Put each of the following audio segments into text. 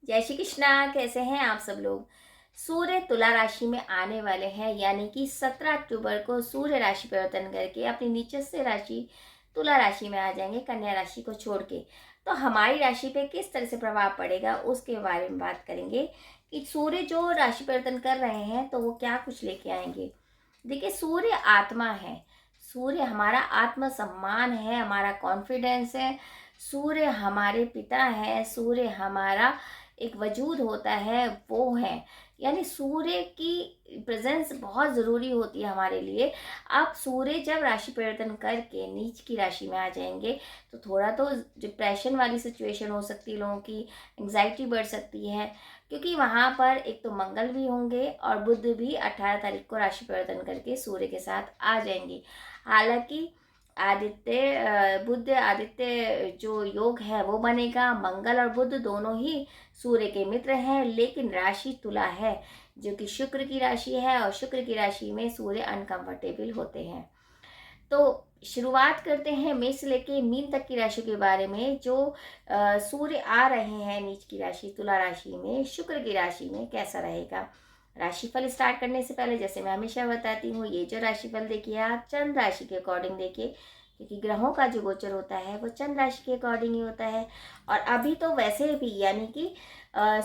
जय श्री कृष्णा। कैसे हैं आप सब लोग। सूर्य तुला राशि में आने वाले हैं, यानी कि 17 अक्टूबर को सूर्य राशि परिवर्तन करके अपनी नीचस्थ राशि तुला राशि में आ जाएंगे, कन्या राशि को छोड़ के। तो हमारी राशि पे किस तरह से प्रभाव पड़ेगा उसके बारे में बात करेंगे कि सूर्य जो राशि परिवर्तन कर रहे हैं तो वो क्या कुछ लेके आएंगे। देखिए, सूर्य आत्मा है, सूर्य हमारा आत्मसम्मान है, हमारा कॉन्फिडेंस है, सूर्य हमारे पिता है, सूर्य हमारा एक वजूद होता है, वो है। यानी सूर्य की प्रेजेंस बहुत ज़रूरी होती है हमारे लिए। अब सूर्य जब राशि परिवर्तन करके नीच की राशि में आ जाएंगे तो थोड़ा तो डिप्रेशन वाली सिचुएशन हो सकती है, लोगों की एंग्जाइटी बढ़ सकती है, क्योंकि वहाँ पर एक तो मंगल भी होंगे और बुध भी 18 तारीख को राशि परिवर्तन करके सूर्य के साथ आ जाएंगी। हालांकि बुध आदित्य जो योग है वो बनेगा। मंगल और बुध दोनों ही सूर्य के मित्र हैं, लेकिन राशि तुला है जो कि शुक्र की राशि है, और शुक्र की राशि में सूर्य अनकंफर्टेबल होते हैं। तो शुरुआत करते हैं मेष से लेके मीन तक की राशि के बारे में। जो सूर्य आ रहे हैं नीच की राशि तुला राशि में, शुक्र की राशि में, कैसा रहेगा। राशिफल स्टार्ट करने से पहले जैसे मैं हमेशा बताती हूँ, ये जो राशिफल देखिए आप चंद्र राशि के अकॉर्डिंग देखिए, क्योंकि ग्रहों का जो गोचर होता है वो चंद्र राशि के अकॉर्डिंग ही होता है। और अभी तो वैसे भी यानी कि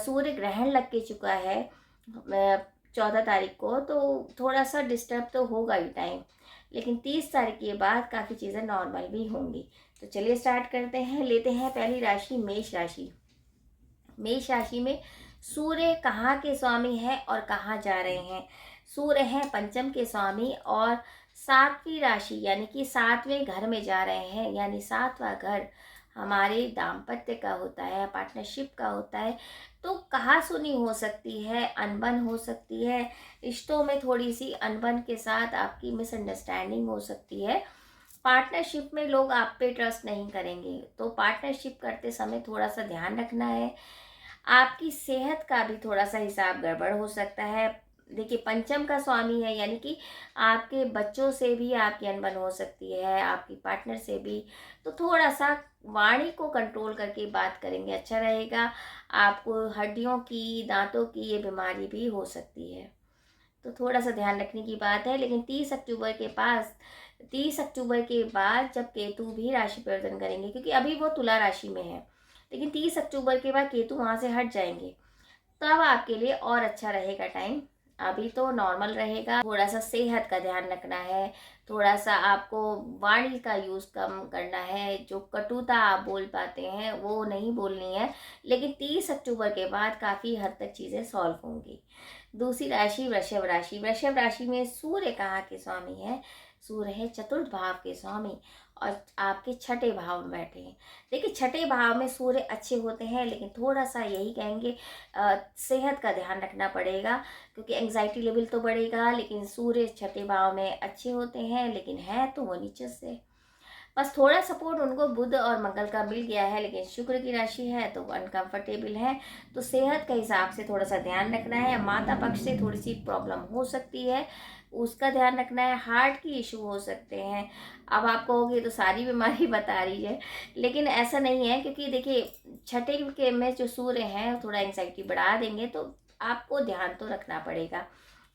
सूर्य ग्रहण लग के चुका है 14 तारीख को, तो थोड़ा सा डिस्टर्ब तो होगा ही टाइम, लेकिन 30 तारीख के बाद काफ़ी चीज़ें नॉर्मल भी होंगी। तो चलिए स्टार्ट करते हैं। लेते हैं पहली राशि मेष राशि। मेष राशि में सूर्य कहाँ के स्वामी है और कहाँ जा रहे हैं। सूर्य है पंचम के स्वामी और सातवीं राशि यानी कि सातवें घर में जा रहे हैं। यानी सातवां घर हमारे दाम्पत्य का होता है, पार्टनरशिप का होता है। तो कहाँ सुनी हो सकती है, अनबन हो सकती है, रिश्तों में थोड़ी सी अनबन के साथ आपकी मिसअंडरस्टैंडिंग हो सकती है। पार्टनरशिप में लोग आप पे ट्रस्ट नहीं करेंगे, तो पार्टनरशिप करते समय थोड़ा सा ध्यान रखना है। आपकी सेहत का भी थोड़ा सा हिसाब गड़बड़ हो सकता है। देखिए, पंचम का स्वामी है, यानी कि आपके बच्चों से भी आपकी अनबन हो सकती है, आपकी पार्टनर से भी। तो थोड़ा सा वाणी को कंट्रोल करके बात करेंगे अच्छा रहेगा। आपको हड्डियों की, दांतों की ये बीमारी भी हो सकती है, तो थोड़ा सा ध्यान रखने की बात है। लेकिन 30 अक्टूबर के बाद जब केतु भी राशि परिवर्तन करेंगे, क्योंकि अभी वो तुला राशि में है, लेकिन 30 अक्टूबर के बाद केतु वहाँ से हट जाएंगे, तब आपके लिए और अच्छा रहेगा टाइम। अभी तो नॉर्मल रहेगा। थोड़ा सा सेहत का ध्यान रखना है, थोड़ा सा आपको वाणी का यूज़ कम करना है, जो कटुता आप बोल पाते हैं वो नहीं बोलनी है। लेकिन 30 अक्टूबर के बाद काफ़ी हद तक चीज़ें सॉल्व होंगी। दूसरी राशि वृषभ राशि। वृषभ राशि में सूर्य कहाँ के स्वामी है। सूर्य है चतुर्थ भाव के स्वामी और आपके छठे भाव में बैठे हैं। देखिए, छठे भाव में सूर्य अच्छे होते हैं, लेकिन थोड़ा सा यही कहेंगे सेहत का ध्यान रखना पड़ेगा, क्योंकि एंग्जाइटी लेवल तो बढ़ेगा। लेकिन सूर्य छठे भाव में अच्छे होते हैं, लेकिन है तो वो नीचे से, बस थोड़ा सपोर्ट उनको बुध और मंगल का मिल गया है, लेकिन शुक्र की राशि है तो वो अनकंफर्टेबल है। तो सेहत के हिसाब से थोड़ा सा ध्यान रखना है। माता पक्ष से थोड़ी सी प्रॉब्लम हो सकती है, उसका ध्यान रखना है। हार्ट की इशू हो सकते हैं। अब आपको होगी तो सारी बीमारी बता रही है, लेकिन ऐसा नहीं है, क्योंकि देखिए छठे के में जो सूर्य हैं थोड़ा एंग्जाइटी बढ़ा देंगे, तो आपको ध्यान तो रखना पड़ेगा।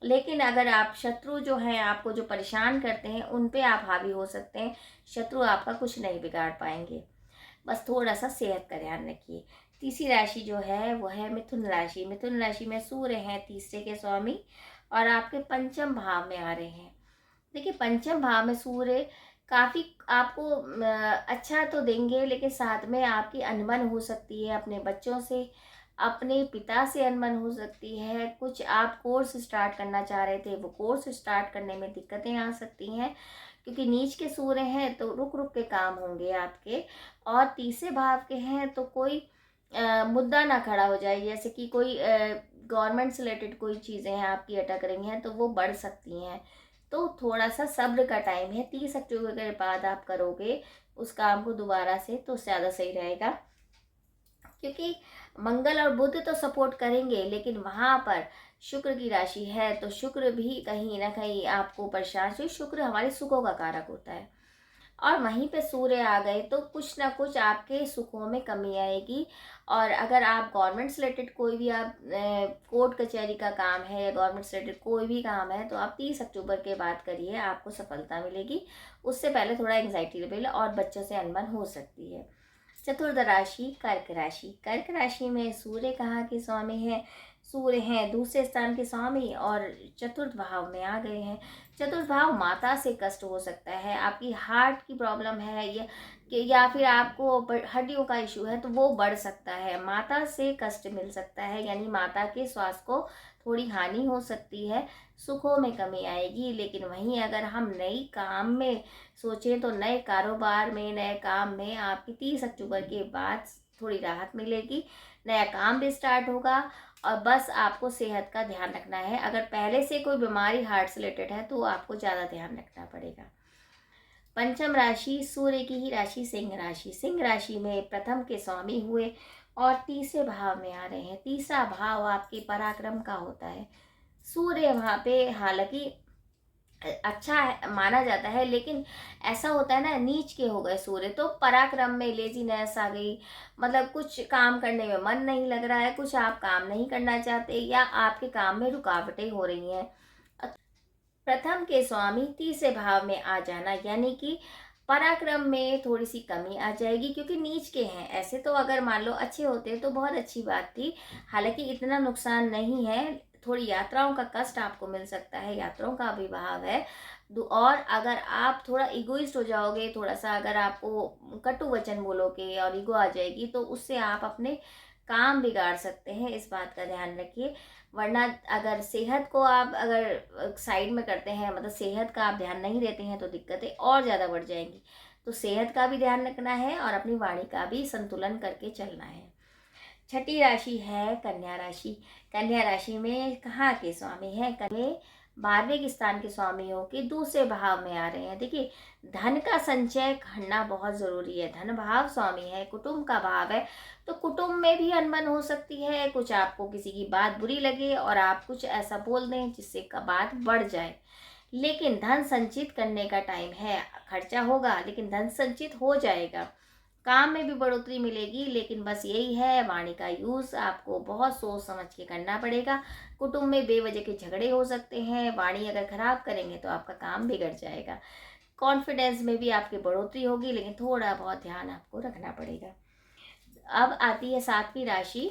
लेकिन अगर आप शत्रु जो हैं, आपको जो परेशान करते हैं, उन पे आप हावी हो सकते हैं। शत्रु आपका कुछ नहीं बिगाड़ पाएंगे, बस थोड़ा सा सेहत का ध्यान रखिए। तीसरी राशि जो है वो है मिथुन राशि। मिथुन राशि में सूर्य हैं तीसरे के स्वामी और आपके पंचम भाव में आ रहे हैं। देखिए, पंचम भाव में सूर्य काफ़ी आपको अच्छा तो देंगे, लेकिन साथ में आपकी अनबन हो सकती है अपने बच्चों से, अपने पिता से अनबन हो सकती है। कुछ आप कोर्स स्टार्ट करना चाह रहे थे, वो कोर्स स्टार्ट करने में दिक्कतें आ सकती हैं, क्योंकि नीच के सूर्य हैं तो रुक रुक के काम होंगे आपके। और तीसरे भाव के हैं तो कोई मुद्दा ना खड़ा हो जाए, जैसे कि कोई गवर्नमेंट से रिलेटेड कोई चीज़ें हैं आपकी अटक रही हैं तो वो बढ़ सकती हैं। तो थोड़ा सा सब्र का टाइम है। 30 अक्टूबर के बाद आप करोगे उस काम को दोबारा से तो ज़्यादा सही रहेगा, क्योंकि मंगल और बुध तो सपोर्ट करेंगे, लेकिन वहाँ पर शुक्र की राशि है तो शुक्र भी कहीं ना कहीं आपको परेशान, शुक्र हमारे सुखों का कारक होता है और वहीं पे सूर्य आ गए तो कुछ ना कुछ आपके सुखों में कमी आएगी। और अगर आप गवर्नमेंट से रिलेटेड कोई भी आप कोर्ट कचहरी का काम है या गवर्नमेंट से रिलेटेड कोई भी काम है तो आप 30 अक्टूबर के बाद करिए, आपको सफलता मिलेगी। उससे पहले थोड़ा एंग्जाइटी लेवल और बच्चों से अनबन हो सकती है। चतुर्थ राशि कर्क राशि। कर्क राशि में सूर्य कहाँ के स्वामी है? सूर्य हैं दूसरे स्थान के स्वामी और चतुर्थ भाव में आ गए हैं। चतुर्थ भाव माता से कष्ट हो सकता है, आपकी हार्ट की प्रॉब्लम है या फिर आपको हड्डियों का इशू है तो वो बढ़ सकता है, माता से कष्ट मिल सकता है, यानी माता के स्वास्थ्य को थोड़ी हानि हो सकती है, सुखों में कमी आएगी। लेकिन वहीं अगर हम नई काम में सोचें तो नए कारोबार में, नए काम में आपकी 30 अक्टूबर के बाद थोड़ी राहत मिलेगी, नया काम भी स्टार्ट होगा। और बस आपको सेहत का ध्यान रखना है, अगर पहले से कोई बीमारी हार्ट से रिलेटेड है तो आपको ज़्यादा ध्यान रखना पड़ेगा। पंचम राशि सूर्य की ही राशि सिंह राशि। सिंह राशि में प्रथम के स्वामी हुए और तीसरे भाव में आ रहे हैं। तीसरा भाव आपके पराक्रम का होता है। सूर्य वहाँ पे हालांकि अच्छा है, माना जाता है, लेकिन ऐसा होता है ना, नीच के हो गए सूर्य तो पराक्रम में लेजीनेस आ गई, मतलब कुछ काम करने में मन नहीं लग रहा है, कुछ आप काम नहीं करना चाहते या आपके काम में रुकावटें हो रही हैं। प्रथम के स्वामी तीसरे भाव में आ जाना यानी कि पराक्रम में थोड़ी सी कमी आ जाएगी, क्योंकि नीच के हैं। ऐसे तो अगर मान लो अच्छे होते तो बहुत अच्छी बात थी, हालांकि इतना नुकसान नहीं है, थोड़ी यात्राओं का कष्ट आपको मिल सकता है, यात्राओं का अभिभाव है। और अगर आप थोड़ा इगोइस्ट हो जाओगे, थोड़ा सा अगर आपको कटु वचन बोलोगे और ईगो आ जाएगी तो उससे आप अपने काम बिगाड़ सकते हैं, इस बात का ध्यान रखिए। वरना अगर सेहत को आप अगर साइड में करते हैं, मतलब सेहत का आप ध्यान नहीं देते हैं तो दिक्कतें और ज़्यादा बढ़ जाएंगी। तो सेहत का भी ध्यान रखना है और अपनी वाणी का भी संतुलन करके चलना है। छठी राशि है कन्या राशि। कन्या राशि में कहाँ के स्वामी है? कन्या 12वें के स्थान के स्वामी हो के दूसरे भाव में आ रहे हैं। देखिए, धन का संचय करना बहुत जरूरी है, धन भाव स्वामी है, कुटुंब का भाव है, तो कुटुंब में भी अनबन हो सकती है, कुछ आपको किसी की बात बुरी लगे और आप कुछ ऐसा बोल दें जिससे का बात बढ़ जाए। लेकिन धन संचित करने का टाइम है, खर्चा होगा लेकिन धन संचित हो जाएगा, काम में भी बढ़ोतरी मिलेगी। लेकिन बस यही है, वाणी का यूज़ आपको बहुत सोच समझ के करना पड़ेगा। कुटुंब में बेवजह के झगड़े हो सकते हैं, वाणी अगर खराब करेंगे तो आपका काम बिगड़ जाएगा। कॉन्फिडेंस में भी आपकी बढ़ोतरी होगी, लेकिन थोड़ा बहुत ध्यान आपको रखना पड़ेगा। अब आती है 7वीं राशि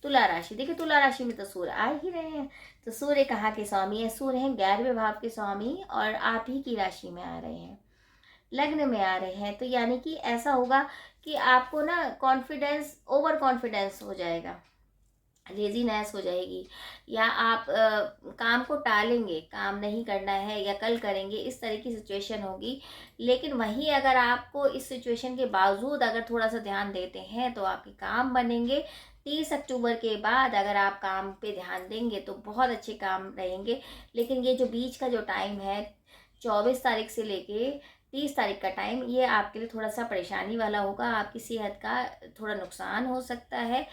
तुला राशि। देखिए, तुला राशि में तो सूर्य आ ही रहे हैं, तो सूर्य कहाँ के स्वामी है? सूर्य हैं 11वें भाव के स्वामी और आप ही की राशि में आ रहे हैं, लग्न में आ रहे हैं। तो यानी कि ऐसा होगा कि आपको ना कॉन्फिडेंस, ओवर कॉन्फिडेंस हो जाएगा, लेजीनेस हो जाएगी, या आप काम को टालेंगे, काम नहीं करना है या कल करेंगे, इस तरह की सिचुएशन होगी। लेकिन वहीं अगर आपको इस सिचुएशन के बावजूद अगर थोड़ा सा ध्यान देते हैं तो आपके काम बनेंगे। 30 अक्टूबर के बाद अगर आप काम पे ध्यान देंगे तो बहुत अच्छे काम रहेंगे। लेकिन ये जो बीच का जो टाइम है, 24 तारीख से लेके 30 तारीख का टाइम, ये आपके लिए थोड़ा सा परेशानी वाला होगा, आपकी सेहत का थोड़ा नुकसान हो सकता है।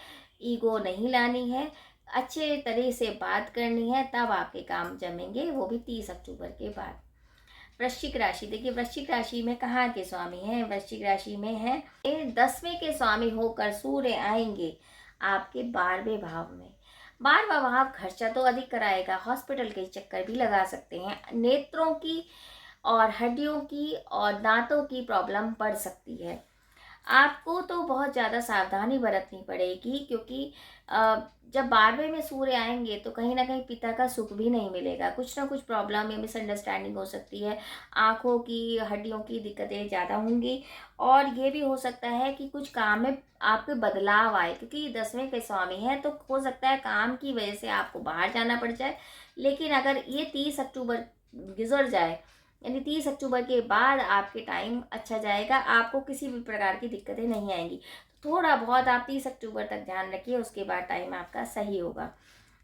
ईगो नहीं लानी है, अच्छे तरह से बात करनी है, तब आपके काम जमेंगे, वो भी 30 अक्टूबर के बाद। वृश्चिक राशि। देखिए, वृश्चिक राशि में कहाँ के स्वामी हैं? वृश्चिक राशि में है 10वें के स्वामी होकर सूर्य आएंगे आपके 12वें भाव में। 12वां भाव खर्चा तो अधिक कराएगा, हॉस्पिटल के चक्कर भी लगा सकते हैं, नेत्रों की और हड्डियों की और दांतों की प्रॉब्लम बढ़ सकती है। आपको तो बहुत ज़्यादा सावधानी बरतनी पड़ेगी, क्योंकि जब 12वें में सूर्य आएंगे तो कहीं ना कहीं पिता का सुख भी नहीं मिलेगा, कुछ ना कुछ प्रॉब्लम या मिसअंडरस्टैंडिंग हो सकती है, आँखों की हड्डियों की दिक्कतें ज़्यादा होंगी। और ये भी हो सकता है कि कुछ काम में आपके बदलाव आए, क्योंकि 10वें के स्वामी हैं तो हो सकता है काम की वजह से आपको बाहर जाना पड़ जाए। लेकिन अगर ये 30 अक्टूबर गुजर जाए, यानी 30 अक्टूबर के बाद आपके टाइम अच्छा जाएगा, आपको किसी भी प्रकार की दिक्कतें नहीं आएंगी। तो थोड़ा बहुत आप 30 अक्टूबर तक ध्यान रखिए, उसके बाद टाइम आपका सही होगा।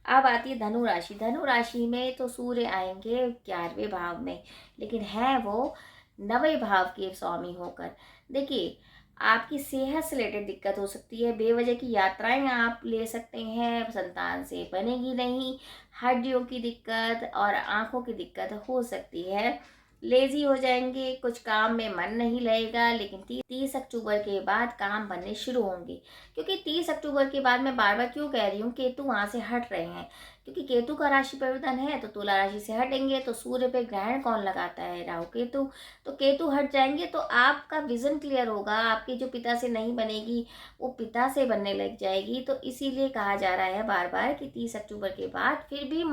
अब आती है धनु राशि। धनु राशि में तो सूर्य आएंगे 11वें भाव में, लेकिन है वो 9वें भाव के स्वामी होकर। देखिए, आपकी सेहत से रिलेटेड दिक्कत हो सकती है, बेवजह की यात्राएं आप ले सकते हैं, संतान से बनेगी नहीं, हड्डियों की दिक्कत और आंखों की दिक्कत हो सकती है। लेजी हो जाएंगे, कुछ काम में मन नहीं लगेगा। लेकिन 30 अक्टूबर के बाद काम बनने शुरू होंगे, क्योंकि 30 अक्टूबर के बाद मैं बार बार क्यों कह रही हूँ, केतु वहाँ से हट रहे हैं, क्योंकि केतु का राशि परिवर्तन है। तो तुला राशि से हटेंगे तो सूर्य पे ग्रहण कौन लगाता है, राहु केतु। तो केतु हट जाएंगे तो आपका विजन क्लियर होगा, आपकी जो पिता से नहीं बनेगी वो पिता से बनने लग जाएगी। तो इसीलिए कहा जा रहा है बार बार कि 30 अक्टूबर के बाद फिर भी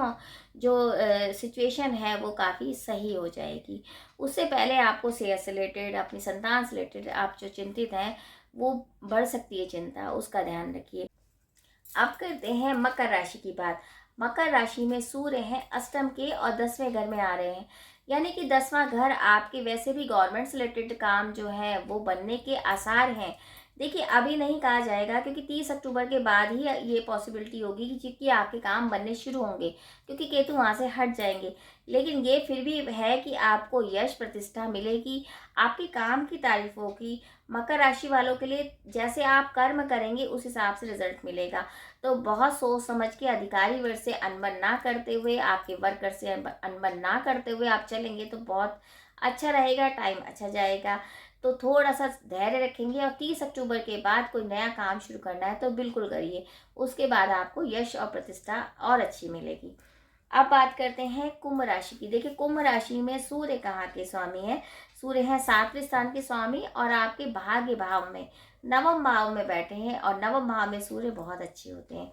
जो सिचुएशन है वो काफ़ी सही हो जाएगी। उससे पहले आपको सेहत से रिलेटेड, अपनी संतान से रिलेटेड आप जो चिंतित हैं वो बढ़ सकती है चिंता, उसका ध्यान रखिए। अब करते हैं मकर राशि की बात। मकर राशि में सूर्य है अष्टम के और 10वें घर में आ रहे हैं, यानी कि 10वां घर आपके वैसे भी गवर्नमेंट से रिलेटेड काम जो है वो बनने के आसार हैं। देखिए अभी नहीं कहा जाएगा, क्योंकि 30 अक्टूबर के बाद ही ये पॉसिबिलिटी होगी कि आपके काम बनने शुरू होंगे, क्योंकि केतु वहाँ से हट जाएंगे। लेकिन ये फिर भी है कि आपको यश प्रतिष्ठा मिलेगी, आपके काम की तारीफ होगी। मकर राशि वालों के लिए जैसे आप कर्म करेंगे उस हिसाब से रिजल्ट मिलेगा। तो बहुत सोच समझ के, अधिकारी वर्ग से अनबन ना करते हुए, आपके वर्कर से अनबन ना करते हुए आप चलेंगे तो बहुत अच्छा रहेगा, टाइम अच्छा जाएगा। तो थोड़ा सा धैर्य रखेंगे, और 30 अक्टूबर के बाद कोई नया काम शुरू करना है तो बिल्कुल करिए, उसके बाद आपको यश और प्रतिष्ठा और अच्छी मिलेगी। अब बात करते हैं कुंभ राशि की। देखिए कुंभ राशि में सूर्य कहाँ के स्वामी है, सूर्य है 7वें स्थान के स्वामी, और आपके भाग्य भाव में, नवम भाव में बैठे हैं। और नवम भाव में सूर्य बहुत अच्छे होते हैं,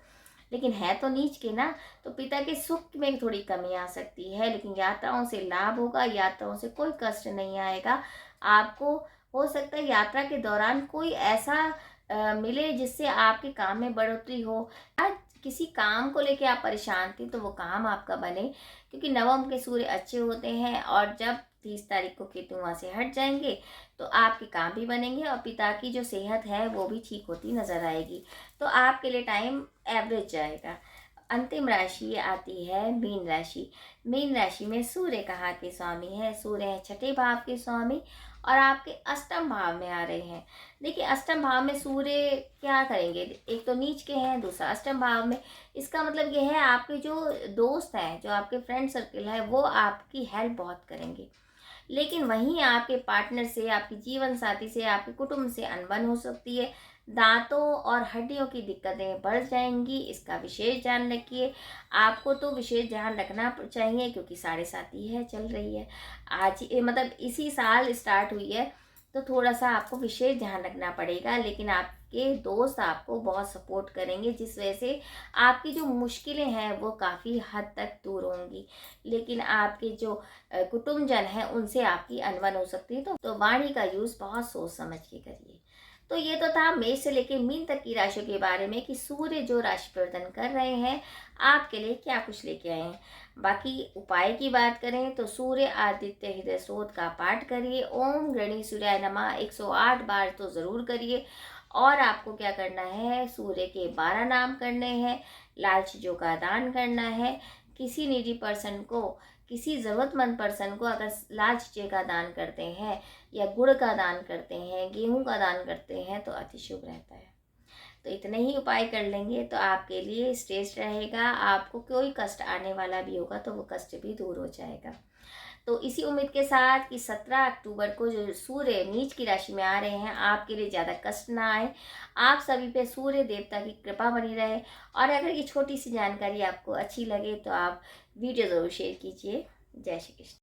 लेकिन है तो नीच के ना, तो पिता के सुख में थोड़ी कमी आ सकती है। लेकिन यात्राओं से लाभ होगा, यात्राओं से कोई कष्ट नहीं आएगा आपको। हो सकता है यात्रा के दौरान कोई ऐसा मिले जिससे आपके काम में बढ़ोतरी हो। आज किसी काम को लेके आप परेशान थी तो वो काम आपका बने, क्योंकि नवम के सूर्य अच्छे होते हैं। और जब 30 तारीख को केतु वहाँ से हट जाएंगे तो आपके काम भी बनेंगे, और पिता की जो सेहत है वो भी ठीक होती नजर आएगी। तो आपके लिए टाइम एवरेज जाएगा। अंतिम राशि आती है मीन राशि। मीन राशि में सूर्य कहाँ के स्वामी है, सूर्य है 6ठे भाव के स्वामी, और आपके अष्टम भाव में आ रहे हैं। देखिए अष्टम भाव में सूर्य क्या करेंगे, एक तो नीच के हैं, दूसरा अष्टम भाव में। इसका मतलब ये है आपके जो दोस्त हैं, जो आपके फ्रेंड सर्कल है, वो आपकी हेल्प बहुत करेंगे। लेकिन वहीं आपके पार्टनर से, आपके जीवन साथी से, आपके कुटुंब से अनबन हो सकती है। दांतों और हड्डियों की दिक्कतें बढ़ जाएंगी, इसका विशेष ध्यान रखिए। आपको तो विशेष ध्यान रखना चाहिए, क्योंकि 7.5 ही है चल रही है आज, मतलब इसी साल स्टार्ट हुई है। तो थोड़ा सा आपको विशेष ध्यान रखना पड़ेगा। लेकिन आपके दोस्त आपको बहुत सपोर्ट करेंगे, जिस वजह से आपकी जो मुश्किलें हैं वो काफ़ी हद तक दूर होंगी। लेकिन आपके जो कुटुंबजन हैं उनसे आपकी अनबन हो सकती है। तो वाणी का यूज़ बहुत सोच समझ के करिए। तो ये तो था मेष से लेके मीन तक की राशियों के बारे में, कि सूर्य जो राशि परिवर्तन कर रहे हैं आपके लिए क्या कुछ लेके आए हैं। बाकी उपाय की बात करें तो सूर्य आदित्य हृदय स्रोत का पाठ करिए, ओम गणेश सूर्याय नमः 108 बार तो ज़रूर करिए। और आपको क्या करना है, सूर्य के 12 नाम करने हैं, लाल चीज़ों का दान करना है। किसी नीडी पर्सन को, किसी ज़रूरतमंद पर्सन को अगर लाल चीज़े का दान करते हैं, या गुड़ का दान करते हैं, गेहूं का दान करते हैं, तो अति शुभ रहता है। तो इतने ही उपाय कर लेंगे तो आपके लिए श्रेष्ठ रहेगा। आपको कोई कष्ट आने वाला भी होगा तो वो कष्ट भी दूर हो जाएगा। तो इसी उम्मीद के साथ कि 17 अक्टूबर को जो सूर्य नीच की राशि में आ रहे हैं, आपके लिए ज़्यादा कष्ट ना आए, आप सभी पे सूर्य देवता की कृपा बनी रहे। और अगर ये छोटी सी जानकारी आपको अच्छी लगे तो आप वीडियो ज़रूर शेयर कीजिए। जय श्री कृष्ण।